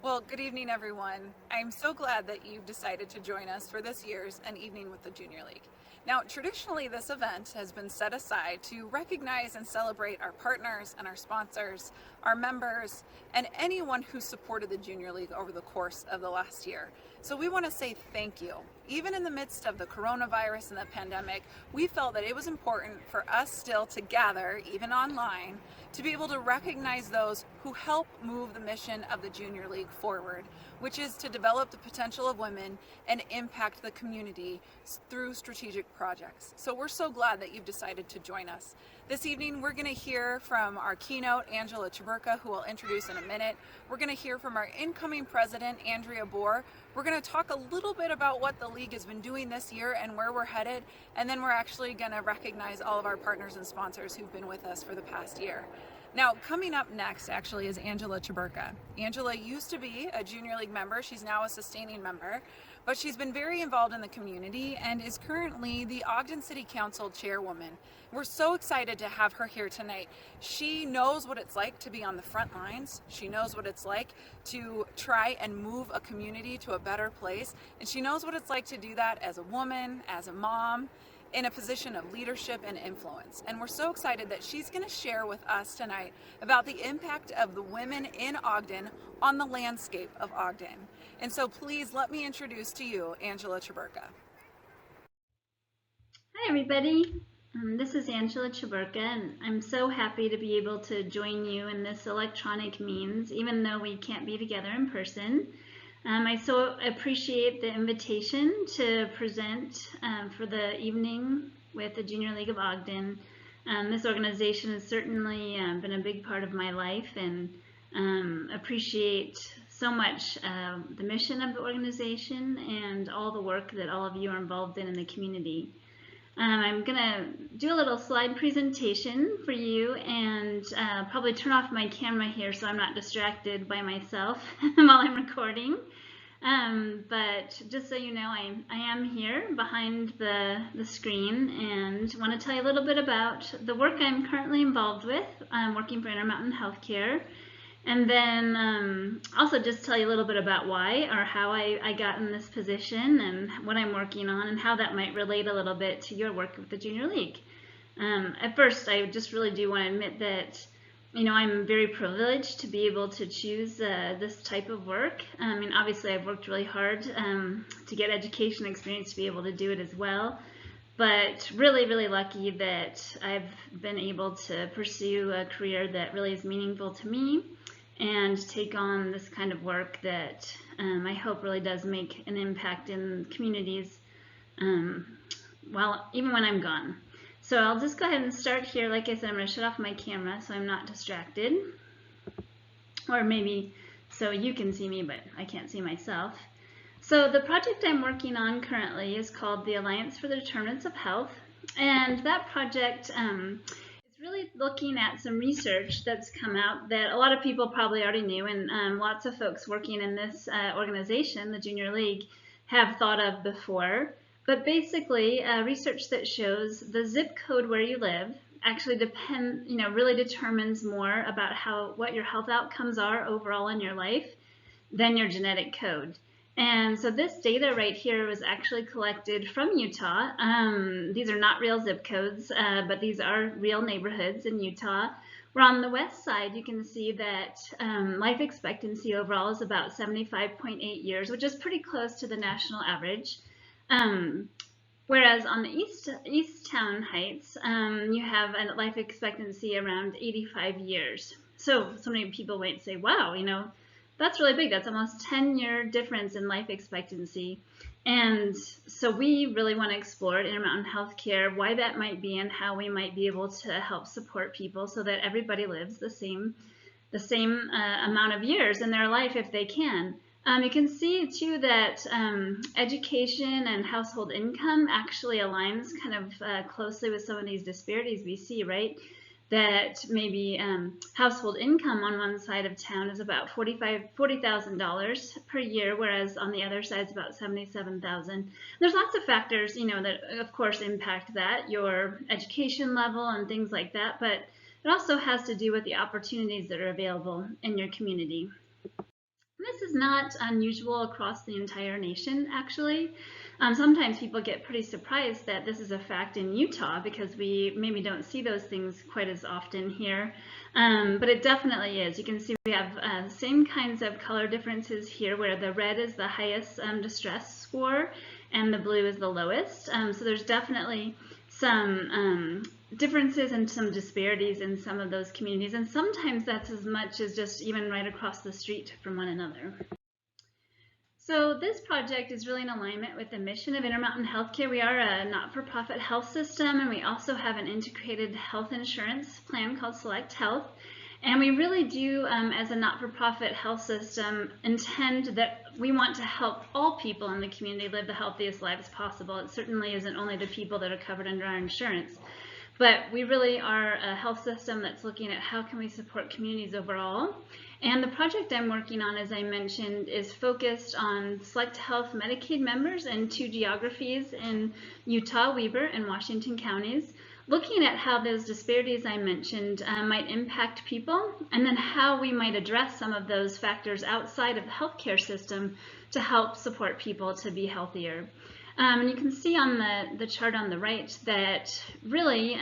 Well, good evening, everyone. I'm so glad that you've decided to join us for this year's An Evening with the Junior League. Now, traditionally, this event has been set aside to recognize and celebrate our partners and our sponsors, our members, and anyone who supported the Junior League over the course of the last year. So we want to say thank you. Even in the midst of the coronavirus and the pandemic, we felt that it was important for us still to gather, even online, to be able to recognize those who help move the mission of the Junior League forward, which is to develop the potential of women and impact the community through strategic projects. So we're so glad that you've decided to join us. This evening, we're going to hear from our keynote, Angela Chaburka, who we'll introduce in a minute. We're going to hear from our incoming president, Andrea Bohr. We're going to talk a little bit about what the league has been doing this year and where we're headed, and then we're actually going to recognize all of our partners and sponsors who've been with us for the past year. Now, coming up next actually is Angela Chaburka. Angela used to be a Junior League member. She's now a sustaining member, but she's been very involved in the community and is currently the Ogden City Council chairwoman. We're so excited to have her here tonight. She knows what it's like to be on the front lines. She knows what it's like to try and move a community to a better place. And she knows what it's like to do that as a woman, as a mom, in a position of leadership and influence. And we're so excited that she's going to share with us tonight about the impact of the women in Ogden on the landscape of Ogden. And so please let me introduce to you Angela Chaburka. Hi everybody, this is Angela Chaburka, and I'm so happy to be able to join you in this electronic means, even though we can't be together in person. I so appreciate the invitation to present for the evening with the Junior League of Ogden. This organization has certainly been a big part of my life, and appreciate so much the mission of the organization and all the work that all of you are involved in the community. I'm going to do a little slide presentation for you and probably turn off my camera here so I'm not distracted by myself while I'm recording. But just so you know, I am here behind the screen and want to tell you a little bit about the work I'm currently involved with. I'm working for Intermountain Healthcare. And then also just tell you a little bit about why or how I got in this position and what I'm working on and how that might relate a little bit to your work with the Junior League. At first, I just really do want to admit that, you know, I'm very privileged to be able to choose this type of work. I mean, obviously, I've worked really hard to get education experience to be able to do it as well. But really, really lucky that I've been able to pursue a career that really is meaningful to me and take on this kind of work that I hope really does make an impact in communities even when I'm gone. So I'll just go ahead and start here. Like I said, I'm going to shut off my camera so I'm not distracted. Or maybe so you can see me, but I can't see myself. So the project I'm working on currently is called the Alliance for the Determinants of Health. And that project really looking at some research that's come out that a lot of people probably already knew, and lots of folks working in this organization, the Junior League, have thought of before. But basically, research that shows the zip code where you live actually really determines more about what your health outcomes are overall in your life than your genetic code. And so this data right here was actually collected from Utah. These are not real zip codes, but these are real neighborhoods in Utah. Where on the west side, you can see that life expectancy overall is about 75.8 years, which is pretty close to the national average. Whereas on the East Town Heights, you have a life expectancy around 85 years. So many people might say, wow, you know, that's really big. That's almost 10-year difference in life expectancy. And so we really want to explore at Intermountain Healthcare why that might be and how we might be able to help support people so that everybody lives the same amount of years in their life if they can. You can see too that education and household income actually aligns kind of closely with some of these disparities we see, right? That maybe household income on one side of town is about $40,000 per year, whereas on the other side is about $77,000. There's lots of factors, you know, that of course impact that, your education level and things like that, but it also has to do with the opportunities that are available in your community. This is not unusual across the entire nation, actually. Sometimes people get pretty surprised that this is a fact in Utah because we maybe don't see those things quite as often here. But it definitely is. You can see we have same kinds of color differences here where the red is the highest distress score and the blue is the lowest. So there's definitely some differences and some disparities in some of those communities, and sometimes that's as much as just even right across the street from one another. So this project is really in alignment with the mission of Intermountain Healthcare. We are a not-for-profit health system, and we also have an integrated health insurance plan called Select Health. And we really do, as a not-for-profit health system, intend that we want to help all people in the community live the healthiest lives possible. It certainly isn't only the people that are covered under our insurance. But we really are a health system that's looking at how can we support communities overall. And the project I'm working on, as I mentioned, is focused on Select Health Medicaid members in 2 geographies in Utah, Weber, and Washington counties, looking at how those disparities I mentioned might impact people, and then how we might address some of those factors outside of the healthcare system to help support people to be healthier. And you can see on the chart on the right that really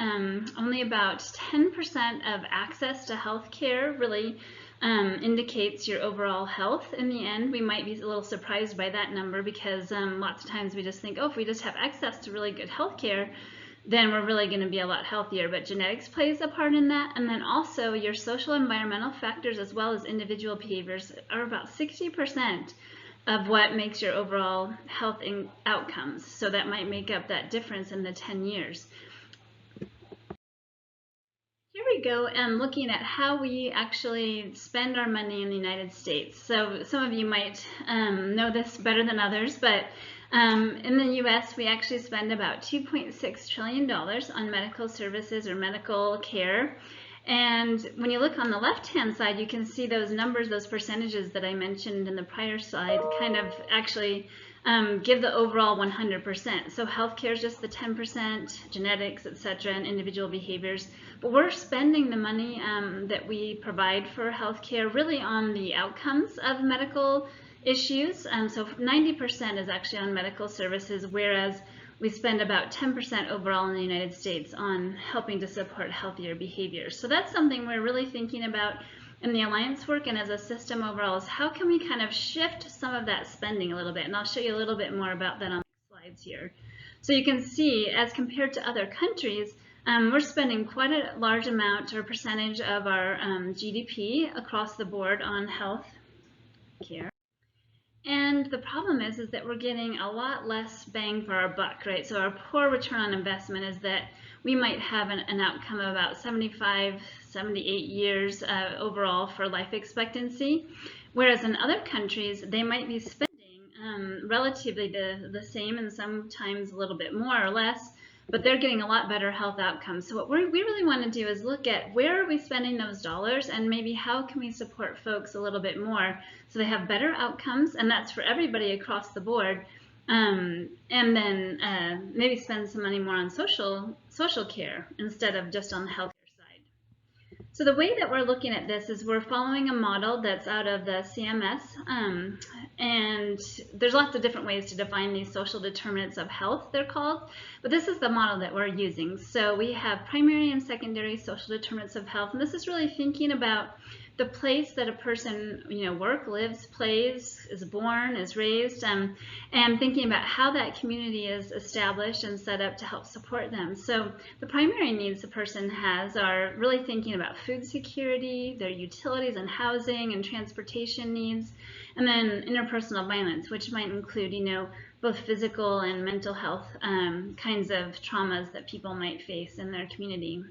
only about 10% of access to health care really indicates your overall health in the end. We might be a little surprised by that number because lots of times we just think, oh, if we just have access to really good health care, then we're really going to be a lot healthier. But genetics plays a part in that, and then also your social environmental factors as well as individual behaviors are about 60% of what makes your overall health outcomes. So that might make up that difference in the 10 years. Here we go, looking at how we actually spend our money in the United States. So some of you might know this better than others, but in the US, we actually spend about $2.6 trillion on medical services or medical care. And when you look on the left-hand side, you can see those numbers, those percentages that I mentioned in the prior slide kind of actually give the overall 100%. So healthcare is just the 10%, genetics, etc., and individual behaviors. But we're spending the money that we provide for healthcare really on the outcomes of medical issues. So 90% is actually on medical services, whereas we spend about 10% overall in the United States on helping to support healthier behaviors. So that's something we're really thinking about in the Alliance work and as a system overall, is how can we kind of shift some of that spending a little bit, and I'll show you a little bit more about that on the slides here. So you can see, as compared to other countries, we're spending quite a large amount or percentage of our GDP across the board on health care. And the problem is that we're getting a lot less bang for our buck, right? So our poor return on investment is that we might have an outcome of about 75, 78 years overall for life expectancy, whereas in other countries, they might be spending relatively the same and sometimes a little bit more or less, but they're getting a lot better health outcomes. So what we really want to do is look at where are we spending those dollars and maybe how can we support folks a little bit more so they have better outcomes, and that's for everybody across the board. And then maybe spend some money more on social care instead of just on the healthcare side. So the way that we're looking at this is we're following a model that's out of the CMS, and there's lots of different ways to define these social determinants of health, they're called, but this is the model that we're using. So we have primary and secondary social determinants of health, and this is really thinking about the place that a person, works, lives, plays, is born, is raised, and thinking about how that community is established and set up to help support them. So the primary needs a person has are really thinking about food security, their utilities and housing and transportation needs, and then interpersonal violence, which might include, both physical and mental health kinds of traumas that people might face in their community.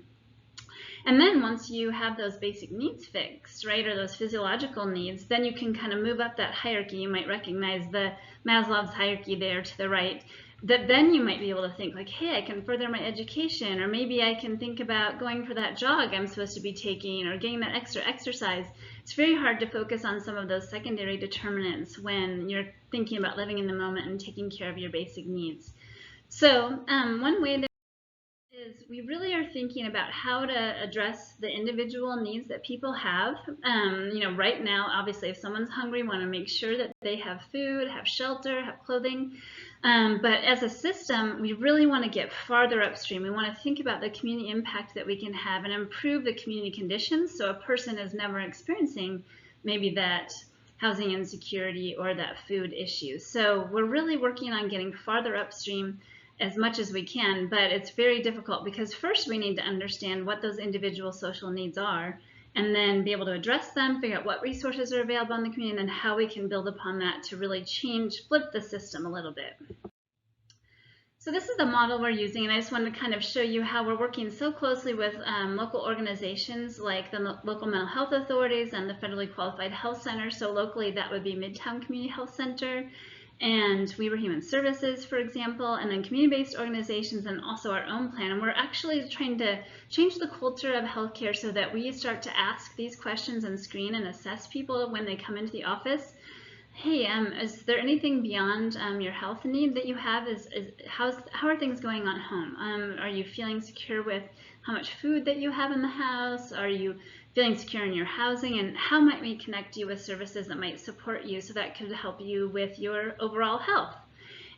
And then once you have those basic needs fixed, right, or those physiological needs, then you can kind of move up that hierarchy. You might recognize the Maslow's hierarchy there to the right, that then you might be able to think like, hey, I can further my education, or maybe I can think about going for that jog I'm supposed to be taking, or getting that extra exercise. It's very hard to focus on some of those secondary determinants when you're thinking about living in the moment and taking care of your basic needs. So one way that is we really are thinking about how to address the individual needs that people have. Right now, obviously, if someone's hungry, we want to make sure that they have food, have shelter, have clothing. But as a system, we really want to get farther upstream. We want to think about the community impact that we can have and improve the community conditions so a person is never experiencing maybe that housing insecurity or that food issue. So we're really working on getting farther upstream as much as we can, but it's very difficult because first we need to understand what those individual social needs are and then be able to address them, figure out what resources are available in the community, and then how we can build upon that to really flip the system a little bit. So this is the model we're using, and I just wanted to kind of show you how we're working so closely with local organizations like the local mental health authorities and the federally qualified health center. So locally that would be Midtown Community Health Center and Weber Human Services, for example, and then community-based organizations and also our own plan. And we're actually trying to change the culture of healthcare so that we start to ask these questions and screen and assess people when they come into the office. Hey, is there anything beyond your health need that you have? How are things going on at home? Are you feeling secure with how much food that you have in the house? Are you feeling secure in your housing? And how might we connect you with services that might support you so that could help you with your overall health?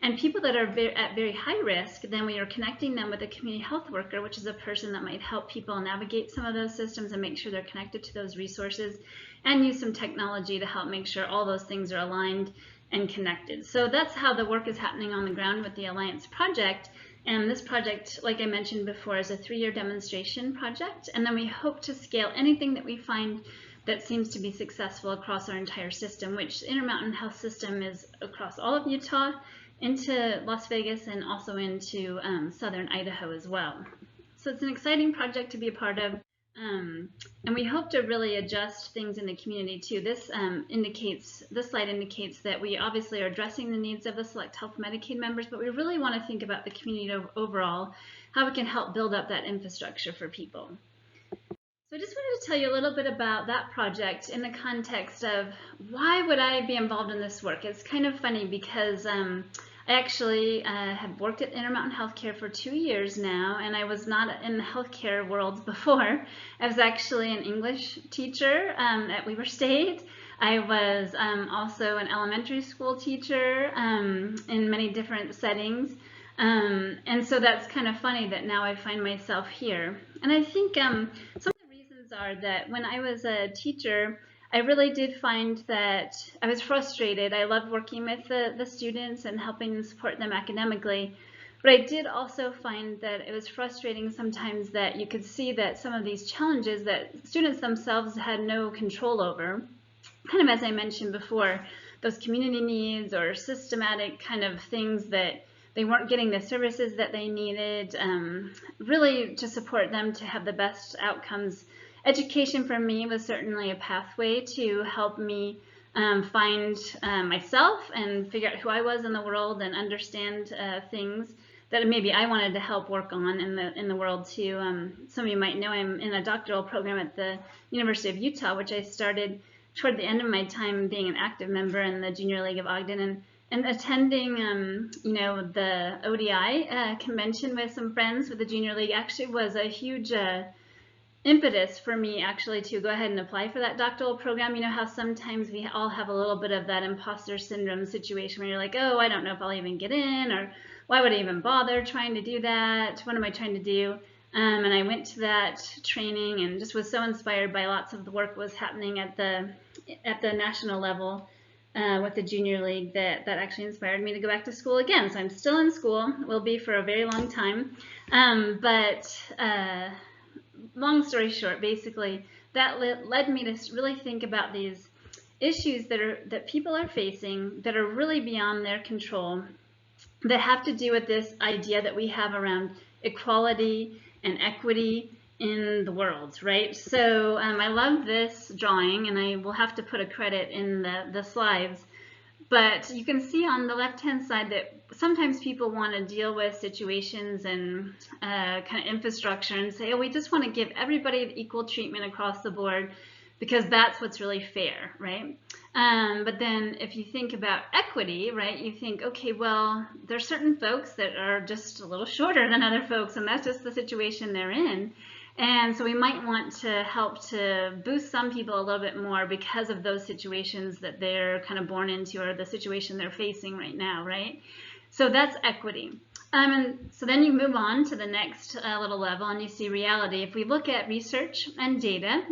And people that are at very high risk, then we are connecting them with a community health worker, which is a person that might help people navigate some of those systems and make sure they're connected to those resources and use some technology to help make sure all those things are aligned and connected. So that's how the work is happening on the ground with the Alliance project. And this project, like I mentioned before, is a 3-year demonstration project. And then we hope to scale anything that we find that seems to be successful across our entire system, which Intermountain Health System is across all of Utah, into Las Vegas, and also into southern Idaho as well. So it's an exciting project to be a part of, and we hope to really adjust things in the community too. This slide indicates that we obviously are addressing the needs of the Select Health Medicaid members, but we really want to think about the community overall, how we can help build up that infrastructure for people. So I just wanted to tell you a little bit about that project in the context of why would I be involved in this work. It's kind of funny because I actually have worked at Intermountain Healthcare for 2 years now, and I was not in the healthcare world before. I was actually an English teacher at Weber State. I was also an elementary school teacher in many different settings. And so that's kind of funny that now I find myself here. And I think some are that when I was a teacher, I really did find that I was frustrated. I loved working with the students and helping them support them academically, but I did also find that it was frustrating sometimes that you could see that some of these challenges that students themselves had no control over, kind of as I mentioned before, those community needs or systematic kind of things that they weren't getting the services that they needed, really to support them to have the best outcomes. Education for me was certainly a pathway to help me find myself and figure out who I was in the world and understand things that maybe I wanted to help work on in the world too. Some of you might know I'm in a doctoral program at the University of Utah, which I started toward the end of my time being an active member in the Junior League of Ogden, and attending the ODI convention with some friends with the Junior League actually was a huge impetus for me actually to go ahead and apply for that doctoral program. You know how sometimes we all have a little bit of that imposter syndrome situation where you're like, oh, I don't know if I'll even get in, or why would I even bother trying to do that? What am I trying to do? And I went to that training and just was so inspired by lots of the work was happening at the national level with the Junior League that actually inspired me to go back to school again. So I'm still in school, will be for a very long time, long story short, basically, that led me to really think about these issues that people are facing that are really beyond their control, that have to do with this idea that we have around equality and equity in the world, right? So I love this drawing, and I will have to put a credit in the slides. But you can see on the left-hand side that sometimes people want to deal with situations and kind of infrastructure and say, oh, we just want to give everybody equal treatment across the board, because that's what's really fair, right? But then if you think about equity, right, you think, okay, well, there's certain folks that are just a little shorter than other folks, and that's just the situation they're in. And so we might want to help to boost some people a little bit more because of those situations that they're kind of born into, or the situation they're facing right now, right? So that's equity. And so then you move on to the next little level and you see reality. If we look at research and data,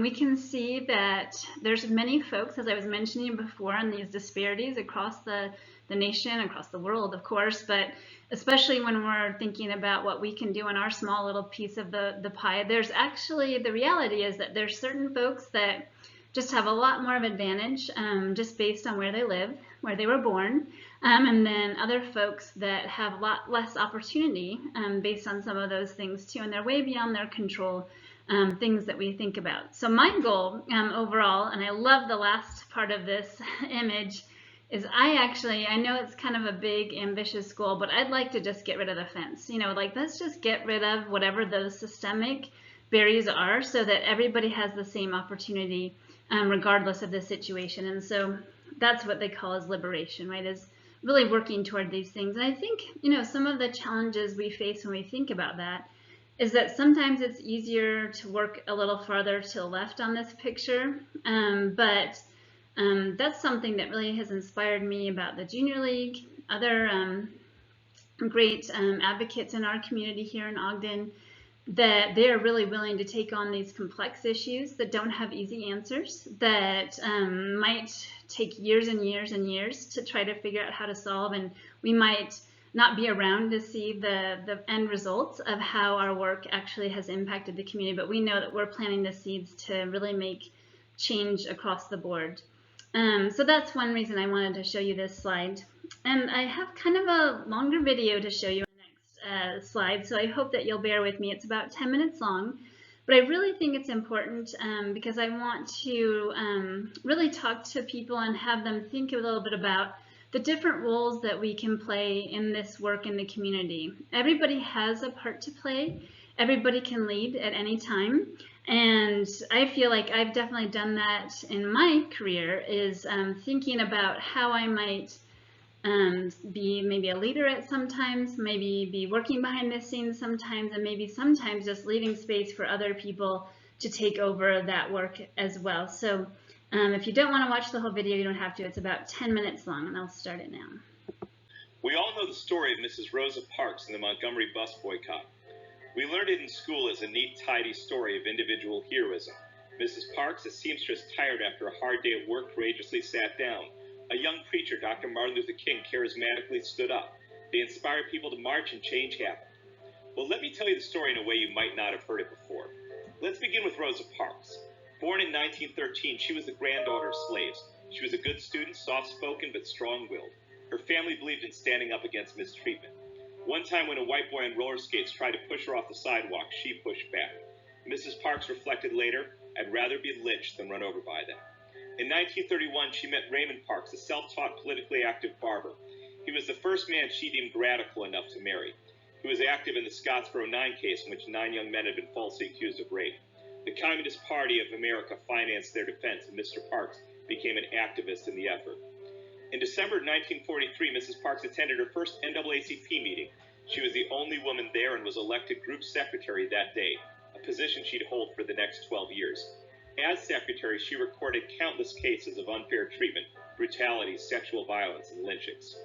we can see that there's many folks, as I was mentioning before, on these disparities across the nation, across the world, of course, but especially when we're thinking about what we can do in our small little piece of the pie, there's actually, the reality is that there's certain folks that just have a lot more of advantage just based on where they live, where they were born, and then other folks that have a lot less opportunity based on some of those things too, and they're way beyond their control, things that we think about. So my goal overall, and I love the last part of this image, is I know it's kind of a big, ambitious goal, but I'd like to just get rid of the fence. You know, like, let's just get rid of whatever those systemic barriers are so that everybody has the same opportunity regardless of the situation. And so that's what they call as liberation, right? Is really working toward these things. And I think, you know, some of the challenges we face when we think about that is that sometimes it's easier to work a little farther to the left on this picture, but that's something that really has inspired me about the Junior League, other great advocates in our community here in Ogden, that they are really willing to take on these complex issues that don't have easy answers, that might take years and years and years to try to figure out how to solve, and we might not be around to see the end results of how our work actually has impacted the community, but we know that we're planting the seeds to really make change across the board. So that's one reason I wanted to show you this slide. And I have kind of a longer video to show you in the next slide, so I hope that you'll bear with me. It's about 10 minutes long, but I really think it's important because I want to really talk to people and have them think a little bit about the different roles that we can play in this work in the community. Everybody has a part to play. Everybody can lead at any time. And I feel like I've definitely done that in my career, is thinking about how I might be maybe a leader at sometimes, maybe be working behind the scenes sometimes, and maybe sometimes just leaving space for other people to take over that work as well. So if you don't want to watch the whole video, you don't have to. It's about 10 minutes long, and I'll start it now. We all know the story of Mrs. Rosa Parks and the Montgomery bus boycott. We learned it in school as a neat, tidy story of individual heroism. Mrs. Parks, a seamstress tired after a hard day at work, courageously sat down. A young preacher, Dr. Martin Luther King, charismatically stood up. They inspired people to march, and change happened. Well, let me tell you the story in a way you might not have heard it before. Let's begin with Rosa Parks. Born in 1913, she was the granddaughter of slaves. She was a good student, soft-spoken, but strong-willed. Her family believed in standing up against mistreatment. One time when a white boy on roller skates tried to push her off the sidewalk, she pushed back. Mrs. Parks reflected later, "I'd rather be lynched than run over by them." In 1931, she met Raymond Parks, a self-taught, politically active barber. He was the first man she deemed radical enough to marry. He was active in the Scottsboro 9 case, in which 9 young men had been falsely accused of rape. The Communist Party of America financed their defense, and Mr. Parks became an activist in the effort. In December 1943, Mrs. Parks attended her first NAACP meeting. She was the only woman there and was elected group secretary that day, a position she'd hold for the next 12 years. As secretary, she recorded countless cases of unfair treatment, brutality, sexual violence, and lynchings.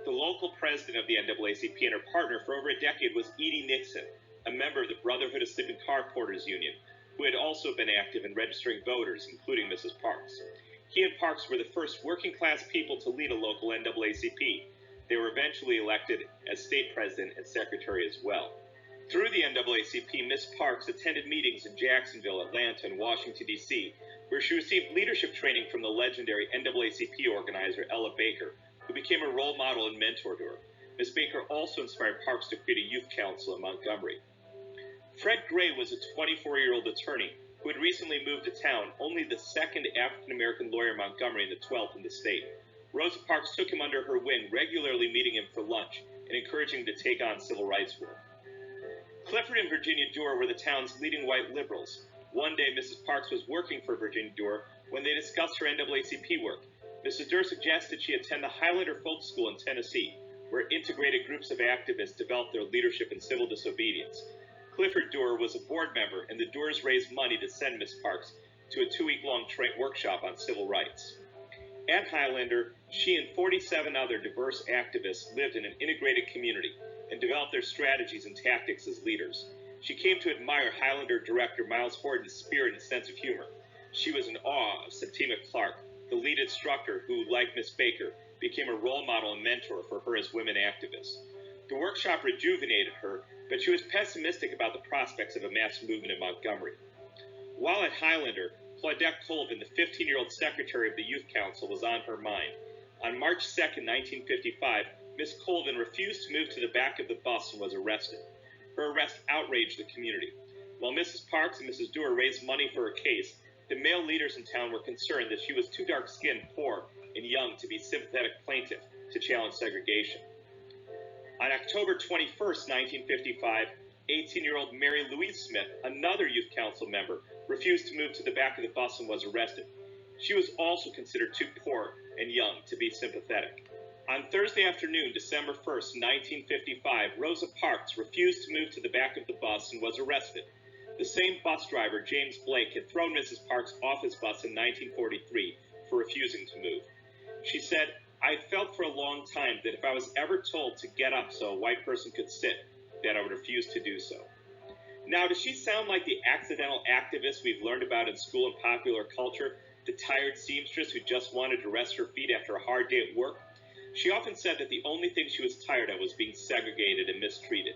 The local president of the NAACP and her partner for over a decade was Edie Nixon, a member of the Brotherhood of Sleeping Car Porters Union, who had also been active in registering voters, including Mrs. Parks. He and Parks were the first working-class people to lead a local NAACP. They were eventually elected as state president and secretary as well. Through the NAACP, Miss Parks attended meetings in Jacksonville, Atlanta, and Washington, D.C., where she received leadership training from the legendary NAACP organizer Ella Baker, who became a role model and mentor to her. Miss Baker also inspired Parks to create a youth council in Montgomery. Fred Gray was a 24-year-old attorney who had recently moved to town, only the second African-American lawyer in Montgomery and the 12th in the state. Rosa Parks took him under her wing, regularly meeting him for lunch and encouraging him to take on civil rights work. Clifford and Virginia Dewar were the town's leading white liberals. One day, Mrs. Parks was working for Virginia Dore when they discussed her NAACP work. Mrs. Dore suggested she attend the Highlander Folk School in Tennessee, where integrated groups of activists developed their leadership in civil disobedience. Clifford Dore was a board member, and the Dores raised money to send Miss Parks to a 2-week-long workshop on civil rights. At Highlander, she and 47 other diverse activists lived in an integrated community and developed their strategies and tactics as leaders. She came to admire Highlander director Miles Horton's spirit and sense of humor. She was in awe of Septima Clark, the lead instructor who, like Miss Baker, became a role model and mentor for her as women activists. The workshop rejuvenated her, but she was pessimistic about the prospects of a mass movement in Montgomery. While at Highlander, Claudette Colvin, the 15-year-old secretary of the Youth Council, was on her mind. On March 2, 1955, Miss Colvin refused to move to the back of the bus and was arrested. Her arrest outraged the community. While Mrs. Parks and Mrs. Dore raised money for her case, the male leaders in town were concerned that she was too dark-skinned, poor, and young to be sympathetic plaintiff to challenge segregation. On October 21, 1955, 18-year-old Mary Louise Smith, another Youth Council member, refused to move to the back of the bus and was arrested. She was also considered too poor and young to be sympathetic. On Thursday afternoon, December 1, 1955, Rosa Parks refused to move to the back of the bus and was arrested. The same bus driver, James Blake, had thrown Mrs. Parks off his bus in 1943 for refusing to move. She said, "I felt for a long time that if I was ever told to get up so a white person could sit, that I would refuse to do so." Now, does she sound like the accidental activist we've learned about in school and popular culture, the tired seamstress who just wanted to rest her feet after a hard day at work? She often said that the only thing she was tired of was being segregated and mistreated.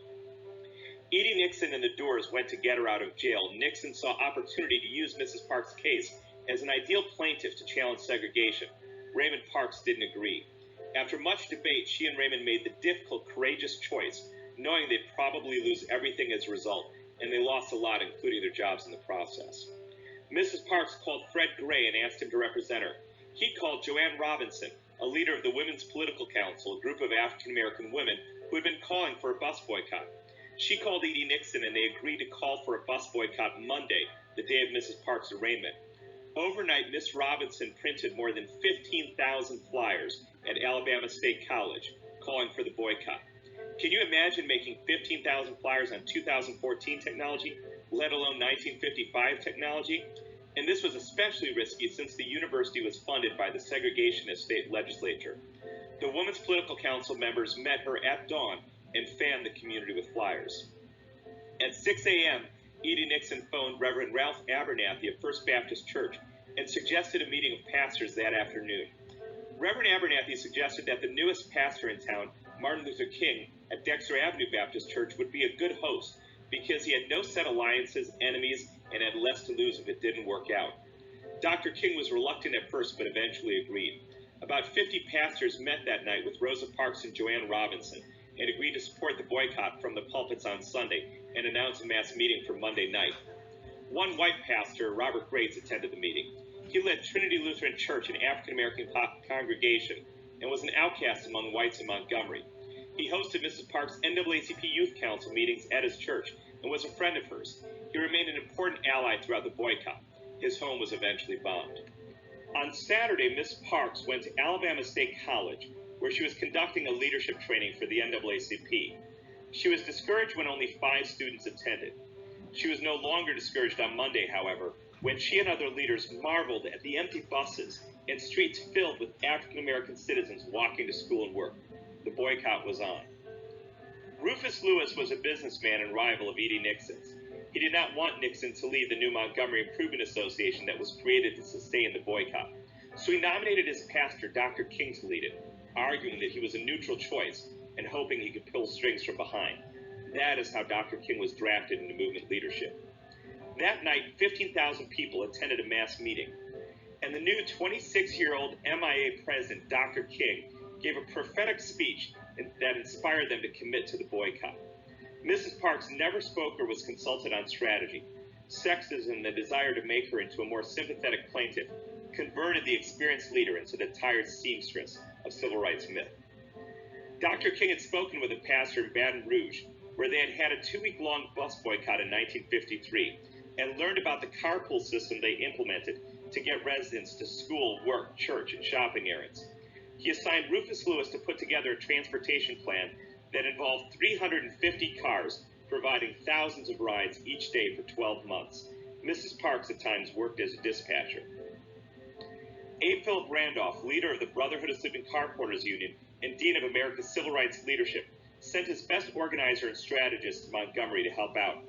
Edie Nixon and the Dores went to get her out of jail. Nixon saw opportunity to use Mrs. Parks' case as an ideal plaintiff to challenge segregation. Raymond Parks didn't agree. After much debate, she and Raymond made the difficult, courageous choice, knowing they'd probably lose everything as a result, and they lost a lot, including their jobs in the process. Mrs. Parks called Fred Gray and asked him to represent her. He called Joanne Robinson, a leader of the Women's Political Council, a group of African-American women who had been calling for a bus boycott. She called Edie Nixon, and they agreed to call for a bus boycott Monday, the day of Mrs. Parks' arraignment. Overnight, Miss Robinson printed more than 15,000 flyers at Alabama State College calling for the boycott. Can you imagine making 15,000 flyers on 2014 technology, let alone 1955 technology? And this was especially risky since the university was funded by the segregationist state legislature. The Women's Political Council members met her at dawn and fanned the community with flyers. At 6 a.m., Edie Nixon phoned Reverend Ralph Abernathy of First Baptist Church and suggested a meeting of pastors that afternoon. Reverend Abernathy suggested that the newest pastor in town, Martin Luther King, at Dexter Avenue Baptist Church, would be a good host because he had no set alliances, enemies, and had less to lose if it didn't work out. Dr. King was reluctant at first, but eventually agreed. About 50 pastors met that night with Rosa Parks and Joanne Robinson and agreed to support the boycott from the pulpits on Sunday and announce a mass meeting for Monday night. One white pastor, Robert Graves, attended the meeting. He led Trinity Lutheran Church, an African-American congregation, and was an outcast among whites in Montgomery. He hosted Mrs. Parks' NAACP Youth Council meetings at his church and was a friend of hers. He remained an important ally throughout the boycott. His home was eventually bombed. On Saturday, Miss Parks went to Alabama State College, where she was conducting a leadership training for the NAACP. She was discouraged when only 5 students attended. She was no longer discouraged on Monday, however, when she and other leaders marveled at the empty buses and streets filled with African-American citizens walking to school and work. The boycott was on. Rufus Lewis was a businessman and rival of Edie Nixon's. He did not want Nixon to lead the new Montgomery Improvement Association that was created to sustain the boycott. So he nominated his pastor, Dr. King, to lead it, arguing that he was a neutral choice and hoping he could pull strings from behind. That is how Dr. King was drafted into movement leadership. That night, 15,000 people attended a mass meeting, and the new 26-year-old MIA president, Dr. King, gave a prophetic speech that inspired them to commit to the boycott. Mrs. Parks never spoke or was consulted on strategy. Sexism and the desire to make her into a more sympathetic plaintiff converted the experienced leader into the tired seamstress of civil rights myth. Dr. King had spoken with a pastor in Baton Rouge, where they had had a 2-week-long bus boycott in 1953. and learned about the carpool system they implemented to get residents to school, work, church, and shopping errands. He assigned Rufus Lewis to put together a transportation plan that involved 350 cars, providing thousands of rides each day for 12 months. Mrs. Parks at times worked as a dispatcher. A. Philip Randolph, leader of the Brotherhood of Sleeping Car Porters Union and Dean of America's Civil Rights Leadership, sent his best organizer and strategist to Montgomery to help out.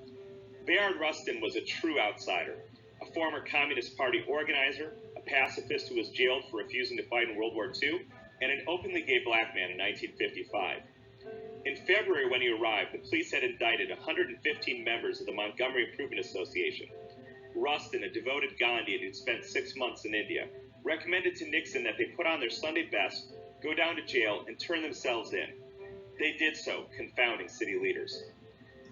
Bayard Rustin was a true outsider, a former Communist Party organizer, a pacifist who was jailed for refusing to fight in World War II, and an openly gay black man in 1955. In February, when he arrived, the police had indicted 115 members of the Montgomery Improvement Association. Rustin, a devoted Gandhian who'd spent 6 months in India, recommended to Nixon that they put on their Sunday best, go down to jail, and turn themselves in. They did so, confounding city leaders.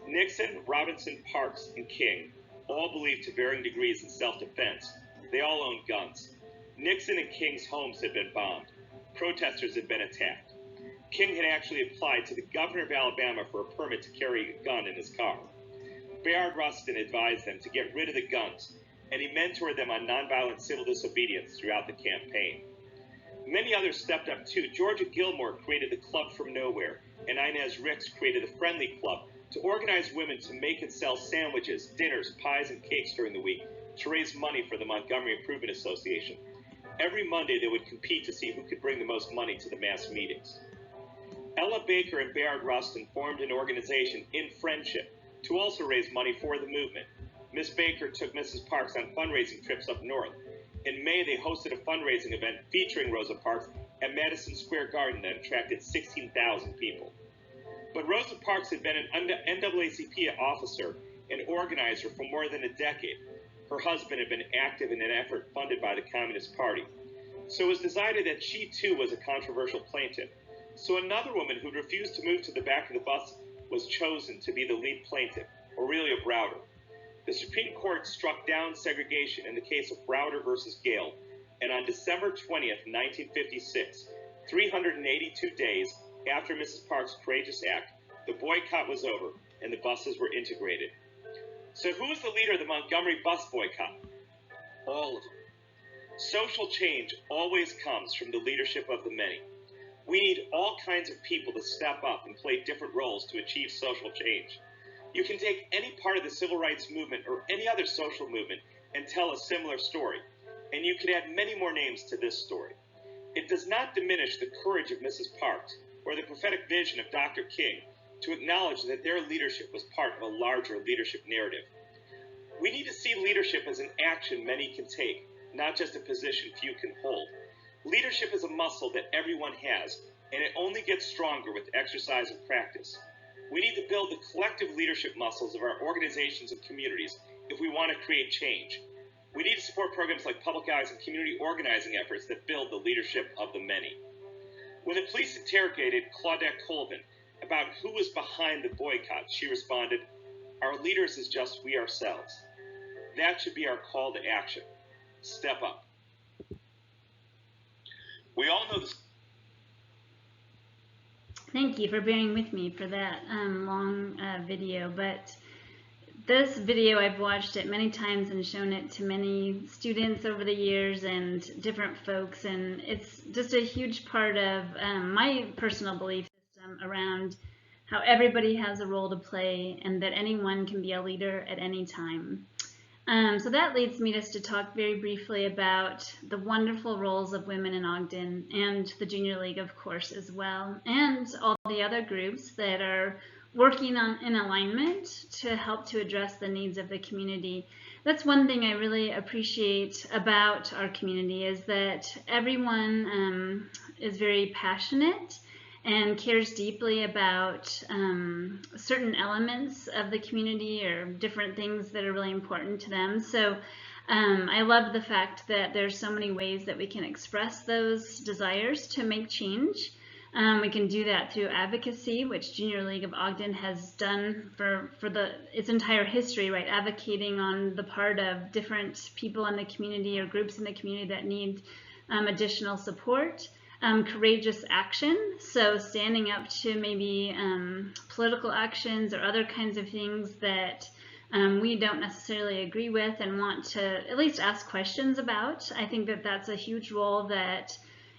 Nixon, Robinson, Parks, and King all believed to varying degrees in self-defense. They all owned guns. Nixon and King's homes had been bombed. Protesters had been attacked. King had actually applied to the governor of Alabama for a permit to carry a gun in his car. Bayard Rustin advised them to get rid of the guns, and he mentored them on nonviolent civil disobedience throughout the campaign. Many others stepped up too. Georgia Gilmore created the Club from Nowhere, and Inez Ricks created the Friendly Club to organize women to make and sell sandwiches, dinners, pies, and cakes during the week to raise money for the Montgomery Improvement Association. Every Monday they would compete to see who could bring the most money to the mass meetings. Ella Baker and Bayard Rustin formed an organization, In Friendship, to also raise money for the movement. Miss Baker took Mrs. Parks on fundraising trips up north. In May, they hosted a fundraising event featuring Rosa Parks at Madison Square Garden that attracted 16,000 people. But Rosa Parks had been an NAACP officer and organizer for more than a decade. Her husband had been active in an effort funded by the Communist Party. So it was decided that she too was a controversial plaintiff. So another woman who refused to move to the back of the bus was chosen to be the lead plaintiff, Aurelia Browder. The Supreme Court struck down segregation in the case of Browder versus Gale, and on December 20th, 1956, 382 days after Mrs. Parks' courageous act, the boycott was over and the buses were integrated. So who is the leader of the Montgomery bus boycott? All of them. Social change always comes from the leadership of the many. We need all kinds of people to step up and play different roles to achieve social change. You can take any part of the civil rights movement or any other social movement and tell a similar story, and you could add many more names to this story. It does not diminish the courage of Mrs. Parks or the prophetic vision of Dr. King to acknowledge that their leadership was part of a larger leadership narrative. We need to see leadership as an action many can take, not just a position few can hold. Leadership is a muscle that everyone has, and it only gets stronger with exercise and practice. We need to build the collective leadership muscles of our organizations and communities if we want to create change. We need to support programs like Public Eyes and community organizing efforts that build the leadership of the many. When the police interrogated Claudette Colvin about who was behind the boycott, she responded, "Our leaders is just we ourselves." That should be our call to action. Step up. We all know this. Thank you for bearing with me for that long video, but this video I've watched it many times and shown it to many students over the years and different folks, and it's just a huge part of my personal belief system around how everybody has a role to play and that anyone can be a leader at any time. So that leads me just to talk very briefly about the wonderful roles of women in Ogden and the Junior League, of course, as well, and all the other groups that are working in alignment to help to address the needs of the community. That's one thing I really appreciate about our community, is that everyone is very passionate and cares deeply about certain elements of the community or different things that are really important to them. So I love the fact that there's so many ways that we can express those desires to make change. We can do that through advocacy, which Junior League of Ogden has done for its entire history, right? Advocating on the part of different people in the community or groups in the community that need additional support. Courageous action, so standing up to maybe political actions or other kinds of things that we don't necessarily agree with and want to at least ask questions about. I think that that's a huge role that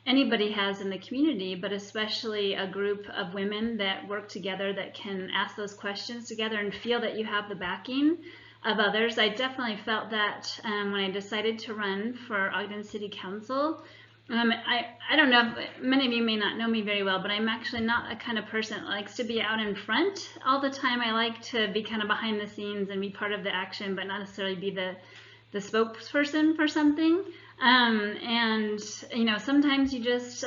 anybody has in the community, but especially a group of women that work together that can ask those questions together and feel that you have the backing of others. I definitely felt that when I decided to run for Ogden City Council. I don't know if many of you may not know me very well, but I'm actually not a kind of person that likes to be out in front all the time. I like to be kind of behind the scenes and be part of the action, but not necessarily be the spokesperson for something. And you know, sometimes you just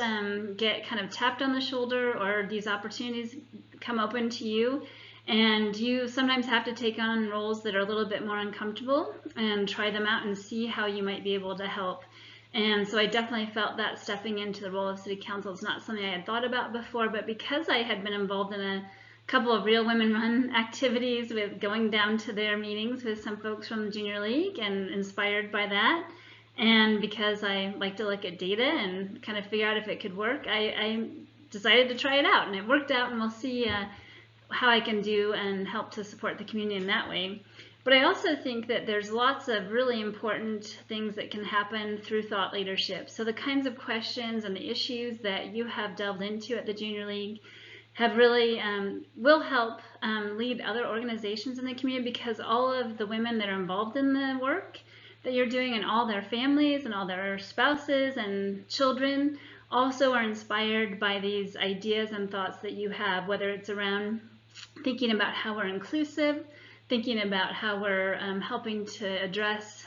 get kind of tapped on the shoulder, or these opportunities come open to you, and you sometimes have to take on roles that are a little bit more uncomfortable and try them out and see how you might be able to help. And so I definitely felt that stepping into the role of city council is not something I had thought about before, but because I had been involved in a couple of real women run activities with going down to their meetings with some folks from the Junior League and inspired by that, and because I like to look at data and kind of figure out if it could work, I decided to try it out, and it worked out, and we'll see how I can do and help to support the community in that way. But I also think that there's lots of really important things that can happen through thought leadership. So the kinds of questions and the issues that you have delved into at the Junior League have really will help lead other organizations in the community, because all of the women that are involved in the work that you're doing, and all their families and all their spouses and children, also are inspired by these ideas and thoughts that you have, whether it's around thinking about how we're inclusive, thinking about how we're helping to address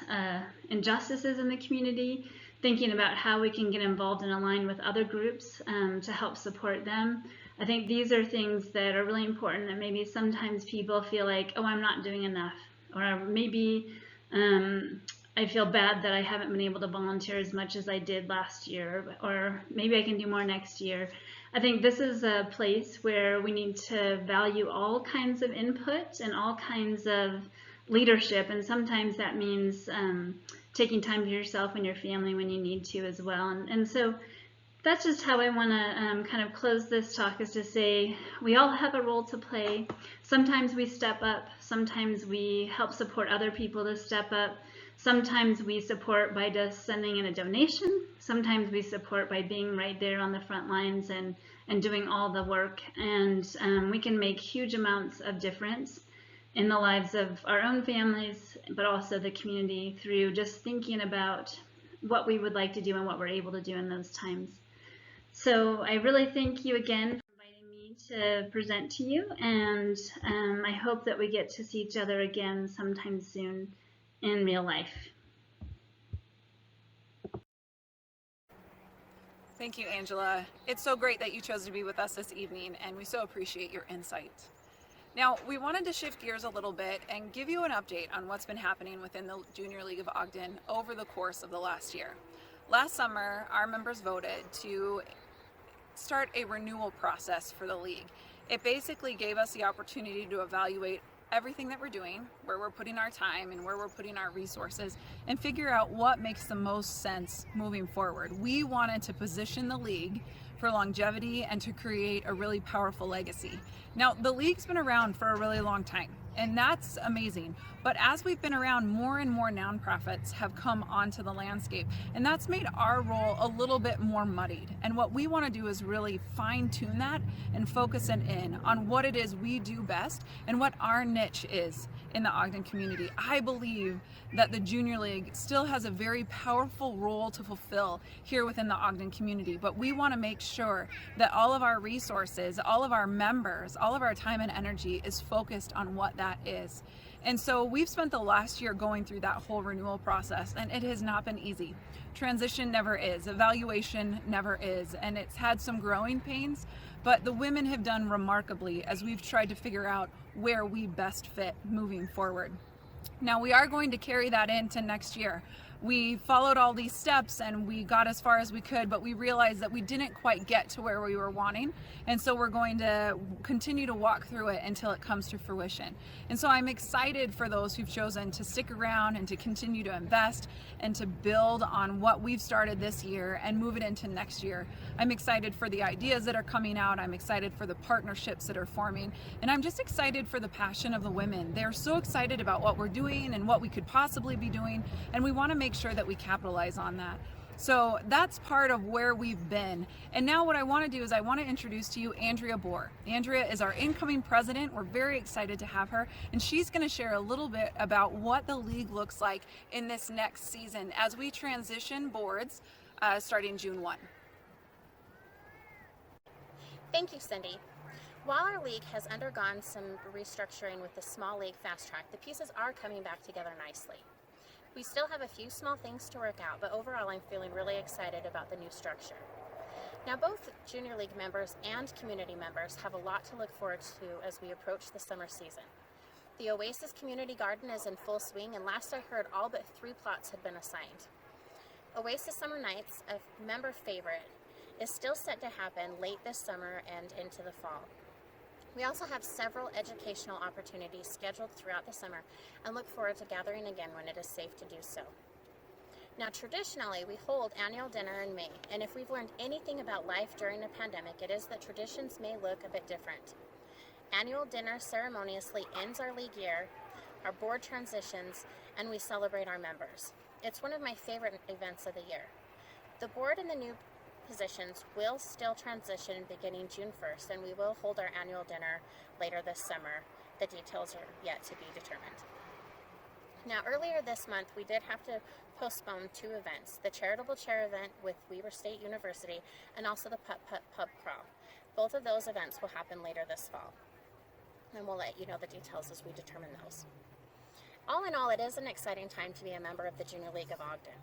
injustices in the community, thinking about how we can get involved and align with other groups to help support them. I think these are things that are really important, that maybe sometimes people feel like, oh, I'm not doing enough, or maybe I feel bad that I haven't been able to volunteer as much as I did last year, or maybe I can do more next year. I think this is a place where we need to value all kinds of input and all kinds of leadership, and sometimes that means taking time for yourself and your family when you need to as well. And so that's just how I want to kind of close this talk, is to say we all have a role to play. Sometimes we step up, sometimes we help support other people to step up. Sometimes we support by just sending in a donation. Sometimes we support by being right there on the front lines and doing all the work. And we can make huge amounts of difference in the lives of our own families, but also the community, through just thinking about what we would like to do and what we're able to do in those times. So I really thank you again for inviting me to present to you, and I hope that we get to see each other again sometime soon in real life. Thank you, Angela. It's so great that you chose to be with us this evening, and we so appreciate your insight. Now, we wanted to shift gears a little bit and give you an update on what's been happening within the Junior League of Ogden over the course of the last year. Last summer, our members voted to start a renewal process for the league. It basically gave us the opportunity to evaluate everything that we're doing, where we're putting our time and where we're putting our resources, and figure out what makes the most sense moving forward. We wanted to position the league for longevity and to create a really powerful legacy. Now, the league's been around for a really long time, and that's amazing. But as we've been around, more and more nonprofits have come onto the landscape, and that's made our role a little bit more muddied. And what we want to do is really fine-tune that and focus it in on what it is we do best and what our niche is in the Ogden community. I believe that the Junior League still has a very powerful role to fulfill here within the Ogden community, but we want to make sure that all of our resources, all of our members, all of our time and energy is focused on what that is. And so we've spent the last year going through that whole renewal process, and it has not been easy. Transition never is, evaluation never is, and it's had some growing pains, but the women have done remarkably as we've tried to figure out where we best fit moving forward. Now, we are going to carry that into next year. we followed all these steps and we got as far as we could, but we realized that we didn't quite get to where we were wanting. And so we're going to continue to walk through it until it comes to fruition. And so I'm excited for those who've chosen to stick around and to continue to invest and to build on what we've started this year and move it into next year. I'm excited for the ideas that are coming out. I'm excited for the partnerships that are forming. And I'm just excited for the passion of the women. They're so excited about what we're doing and what we could possibly be doing. And we want to make sure that we capitalize on that. So that's part of where we've been. And now what I want to do is I want to introduce to you Andrea Bohr. Andrea is our incoming president. We're very excited to have her. And she's going to share a little bit about what the league looks like in this next season as we transition boards starting June 1. Thank you, Cindy. While our league has undergone some restructuring with the small league fast track, the pieces are coming back together nicely. We still have a few small things to work out, but overall I'm feeling really excited about the new structure. Now both junior league members and community members have a lot to look forward to as we approach the summer season. The Oasis Community Garden is in full swing, and last I heard all but 3 plots had been assigned. Oasis Summer Nights, a member favorite, is still set to happen late this summer and into the fall. We also have several educational opportunities scheduled throughout the summer and look forward to gathering again when it is safe to do so. Now traditionally we hold annual dinner in May, and if we've learned anything about life during a pandemic, it is that traditions may look a bit different. Annual dinner ceremoniously ends our league year, our board transitions, and we celebrate our members. It's one of my favorite events of the year. The board and the new positions will still transition beginning June 1st, and we will hold our annual dinner later this summer. The details are yet to be determined. Now earlier this month we did have to postpone 2 events, the charitable chair event with Weber State University and also the Putt Putt Pub Crawl. Both of those events will happen later this fall, and we'll let you know the details as we determine those. All in all, it is an exciting time to be a member of the Junior League of Ogden.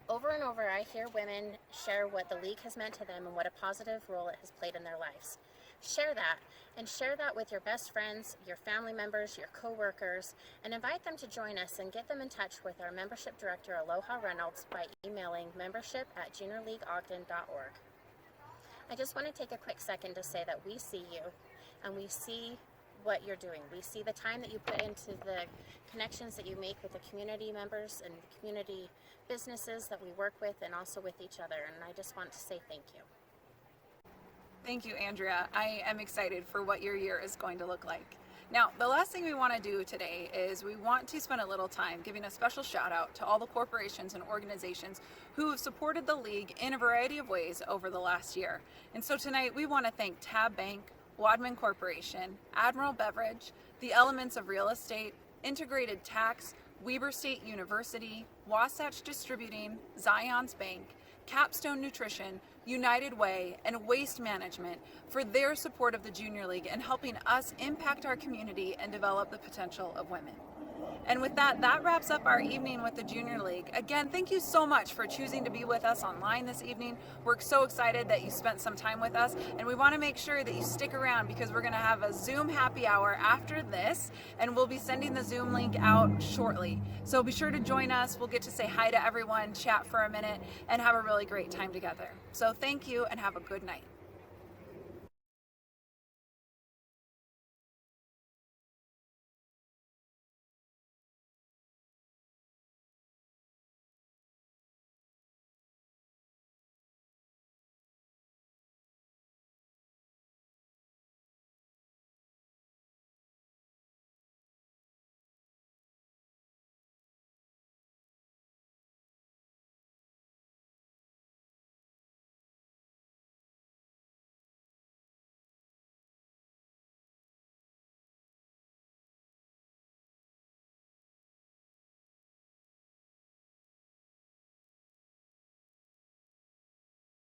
Over and over, I hear women share what the league has meant to them and what a positive role it has played in their lives. Share that, and share that with your best friends, your family members, your co-workers, and invite them to join us and get them in touch with our membership director, Aloha Reynolds, by emailing membership@juniorleagueogden.org. I just want to take a quick second to say that we see you, and we see what you're doing. We see the time that you put into the connections that you make with the community members and the community businesses that we work with, and also with each other, and I just want to say thank you. Thank you, Andrea. I am excited for what your year is going to look like. Now, the last thing we want to do today is we want to spend a little time giving a special shout out to all the corporations and organizations who have supported the league in a variety of ways over the last year. And so tonight we want to thank Tab Bank, Wadman Corporation, Admiral Beverage, the Elements of Real Estate, Integrated Tax, Weber State University, Wasatch Distributing, Zion's Bank, Capstone Nutrition, United Way, and Waste Management for their support of the Junior League and helping us impact our community and develop the potential of women. And with that, that wraps up our evening with the Junior League. Again, thank you so much for choosing to be with us online this evening. We're so excited that you spent some time with us, and we want to make sure that you stick around because we're going to have a Zoom happy hour after this, and we'll be sending the Zoom link out shortly. So be sure to join us. We'll get to say hi to everyone, chat for a minute, and have a really great time together. So thank you, and have a good night.